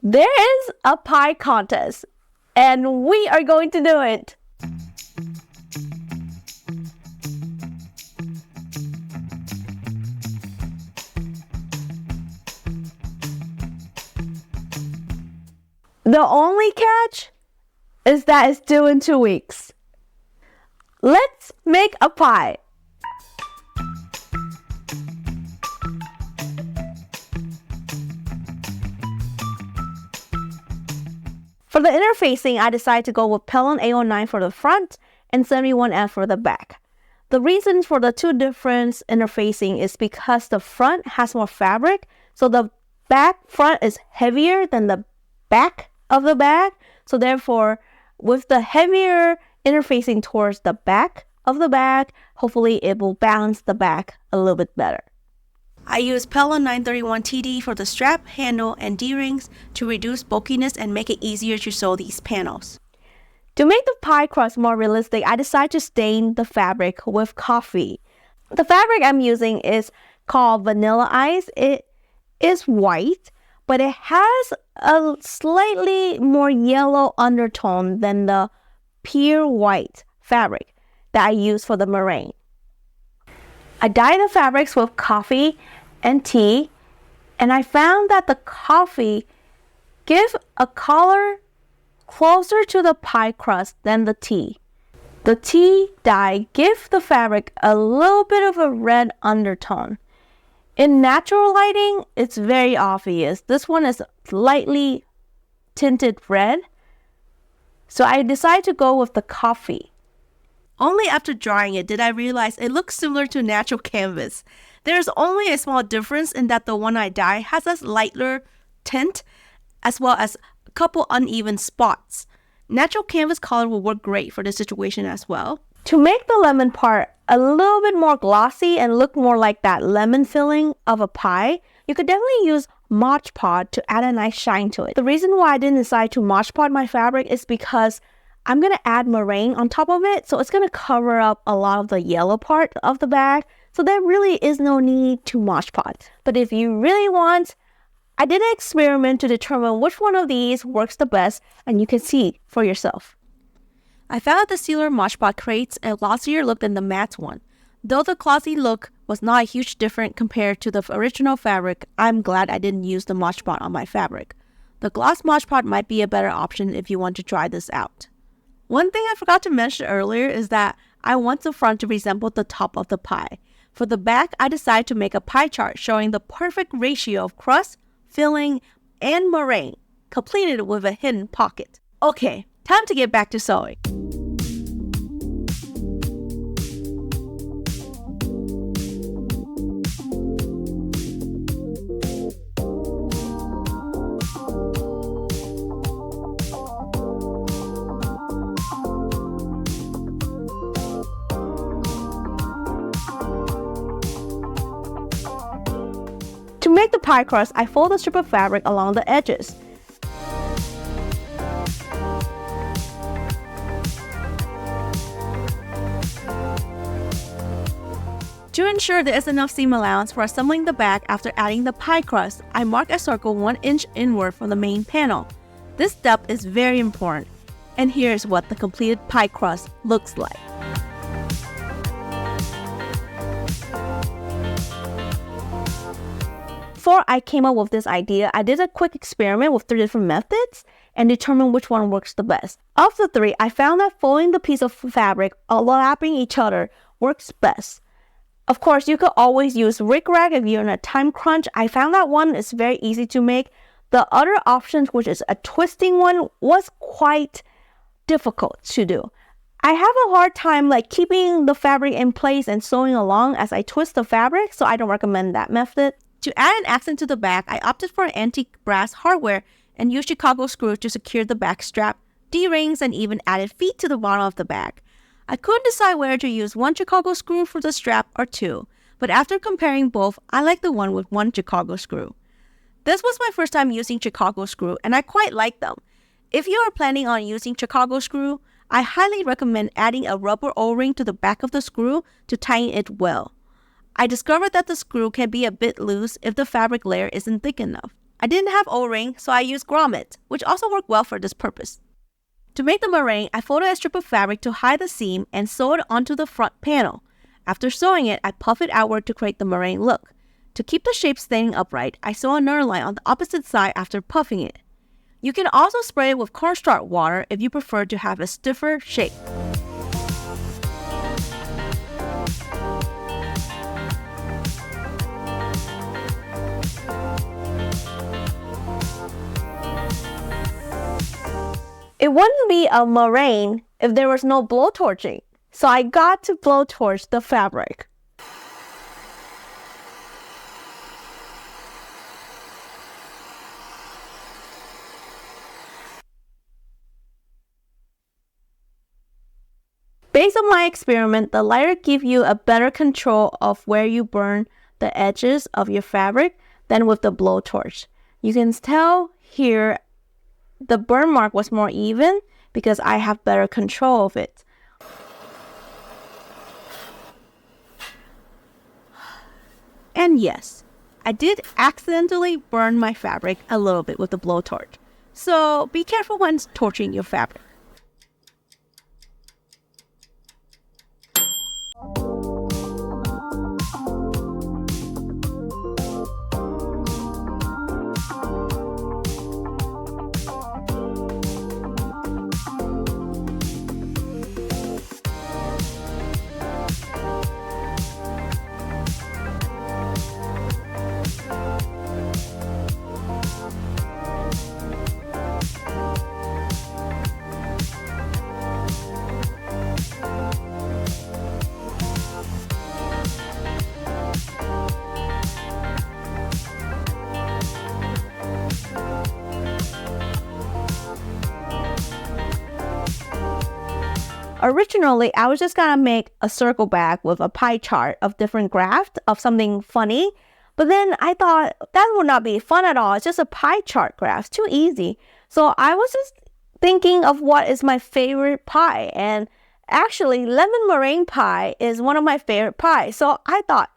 There is a pie contest, and we are going to do it. The only catch is that it's due in 2 weeks. Let's make a pie. For the interfacing, I decided to go with Pellon A09 for the front and 71F for the back. The reason for the two different interfacing is because the front has more fabric, so the back front is heavier than the back of the bag. So therefore, with the heavier interfacing towards the back of the bag, hopefully it will balance the back a little bit better. I use Pellon 931 TD for the strap, handle, and D-rings to reduce bulkiness and make it easier to sew these panels. To make the pie crust more realistic, I decided to stain the fabric with coffee. The fabric I'm using is called Vanilla Ice. It is white, but it has a slightly more yellow undertone than the pure white fabric that I use for the meringue. I dye the fabrics with coffee and tea, and I found that the coffee gives a color closer to the pie crust than the tea. The tea dye gives the fabric a little bit of a red undertone. In natural lighting, it's very obvious. This one is lightly tinted red, so I decided to go with the coffee. Only after drying it did I realize it looks similar to natural canvas. There's only a small difference in that the one I dye has a lighter tint as well as a couple uneven spots. Natural canvas color will work great for this situation as well. To make the lemon part a little bit more glossy and look more like that lemon filling of a pie, you could definitely use Mod Podge to add a nice shine to it. The reason why I didn't decide to Mod Podge my fabric is because I'm going to add meringue on top of it, so it's going to cover up a lot of the yellow part of the bag, so there really is no need to Mod Podge. But if you really want, I did an experiment to determine which one of these works the best, and you can see for yourself. I found that the sealer Mod Podge creates a glossier look than the matte one. Though the glossy look was not a huge difference compared to the original fabric, I'm glad I didn't use the Mod Podge on my fabric. The gloss Mod Podge might be a better option if you want to try this out. One thing I forgot to mention earlier is that I want the front to resemble the top of the pie. For the back, I decided to make a pie chart showing the perfect ratio of crust, filling, and meringue, completed with a hidden pocket. Okay, time to get back to sewing. To make the pie crust, I fold a strip of fabric along the edges. To ensure there is enough seam allowance for assembling the bag after adding the pie crust, I mark a circle 1 inch inward from the main panel. This step is very important, and here's what the completed pie crust looks like. Before I came up with this idea, I did a quick experiment with 3 different methods and determined which one works the best. Of the 3, I found that folding the piece of fabric overlapping each other works best. Of course, you could always use Rick Rack if you're in a time crunch. I found that one is very easy to make. The other option, which is a twisting one, was quite difficult to do. I have a hard time keeping the fabric in place and sewing along as I twist the fabric, so I don't recommend that method. To add an accent to the back, I opted for antique brass hardware and used Chicago screws to secure the back strap, D-rings, and even added feet to the bottom of the bag. I couldn't decide whether to use 1 Chicago screw for the strap or 2, but after comparing both, I like the one with 1 Chicago screw. This was my first time using Chicago screw, and I quite like them. If you are planning on using Chicago screw, I highly recommend adding a rubber O-ring to the back of the screw to tighten it well. I discovered that the screw can be a bit loose if the fabric layer isn't thick enough. I didn't have O-ring, so I used grommet, which also worked well for this purpose. To make the meringue, I folded a strip of fabric to hide the seam and sewed it onto the front panel. After sewing it, I puff it outward to create the meringue look. To keep the shape standing upright, I sew another line on the opposite side after puffing it. You can also spray it with cornstarch water if you prefer to have a stiffer shape. It wouldn't be a meringue if there was no blowtorching, so I got to blowtorch the fabric. Based on my experiment, the lighter gives you a better control of where you burn the edges of your fabric than with the blowtorch. You can tell here the burn mark was more even because I have better control of it. And yes, I did accidentally burn my fabric a little bit with the blowtorch. So be careful when torching your fabric. Originally, I was just gonna make a circle bag with a pie chart of different graphs of something funny. But then I thought that would not be fun at all. It's just a pie chart graph. It's too easy. So I was just thinking of what is my favorite pie. And actually, lemon meringue pie is one of my favorite pies. So I thought,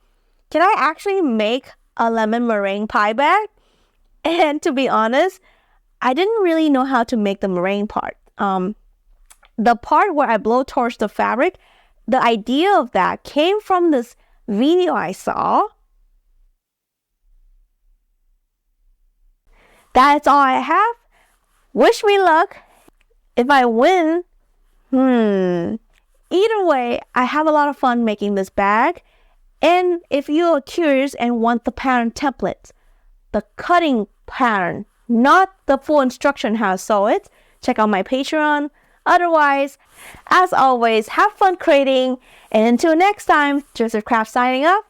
can I actually make a lemon meringue pie bag? And to be honest, I didn't really know how to make the meringue part. The part where I blowtorched the fabric, the idea of that came from this video I saw. That's all I have. Wish me luck. If I win, either way, I have a lot of fun making this bag. And if you're curious and want the pattern template, the cutting pattern, not the full instruction how to sew it, check out my Patreon. Otherwise, as always, have fun creating. And until next time, Joseph Craft signing off.